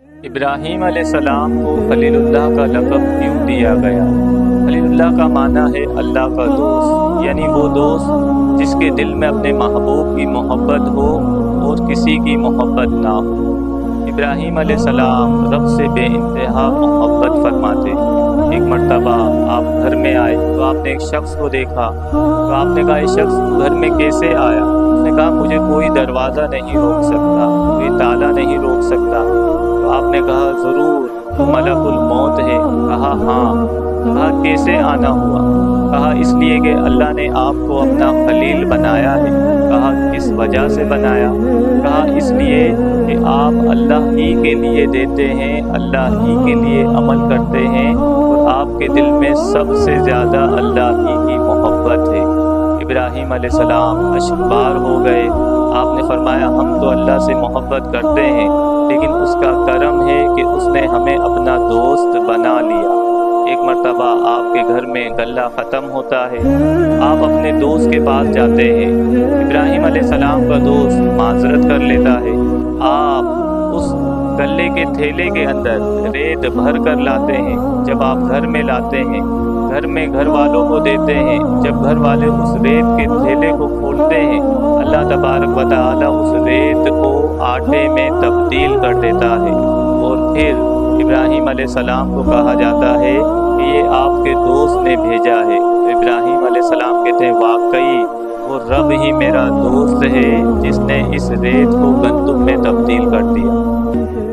ابراہیم علیہ السلام کو خلیل اللہ کا لقب کیوں دیا گیا؟ خلیل اللہ کا معنی ہے اللہ کا دوست، یعنی وہ دوست جس کے دل میں اپنے محبوب کی محبت ہو اور کسی کی محبت نہ ہو۔ ابراہیم علیہ السلام رب سے بے انتہا محبت فرماتے۔ ایک مرتبہ آپ گھر میں آئے تو آپ نے ایک شخص کو دیکھا تو آپ نے کہا یہ شخص گھر میں کیسے آیا؟ اس نے کہا مجھے کوئی دروازہ نہیں روک سکتا، کوئی تالا نہیں روک سکتا۔ تو آپ نے کہا ضرور تو ملک الموت ہے؟ کہا ہاں۔ کہا کیسے آنا ہوا؟ کہا اس لیے کہ اللہ نے آپ کو اپنا خلیل بنایا ہے۔ کہا کس وجہ سے بنایا؟ کہا اس لیے کہ آپ اللہ ہی کے لیے دیتے ہیں، اللہ ہی کے لیے عمل کرتے ہیں اور آپ کے دل میں سب سے زیادہ اللہ ہی کی محبت ہے۔ ابراہیم علیہ السلام اشکبار ہو گئے۔ آپ نے فرمایا ہم تو اللہ سے محبت کرتے ہیں لیکن اس کا کرم ہے کہ اس نے ہمیں اپنا دوست بنا لیا۔ ایک مرتبہ آپ کے گھر میں غلہ ختم ہوتا ہے، آپ اپنے دوست کے پاس جاتے ہیں۔ ابراہیم علیہ السلام کا دوست معذرت کر لیتا ہے، آپ اس غلے کے تھیلے کے اندر ریت بھر کر لاتے ہیں۔ جب آپ گھر میں لاتے ہیں، گھر میں گھر والوں کو دیتے ہیں، جب گھر والے اس ریت کے تھیلے کو کھولتے ہیں، اللہ تبارک و تعالی اس ریت کو آٹے میں تبدیل کر دیتا ہے اور پھر ابراہیم علیہ السلام کو کہا جاتا ہے کہ یہ آپ کے دوست نے بھیجا ہے۔ تو ابراہیم علیہ السلام کہتے ہیں واقعی وہ رب ہی میرا دوست ہے جس نے اس ریت کو گندم میں تبدیل کر دیا۔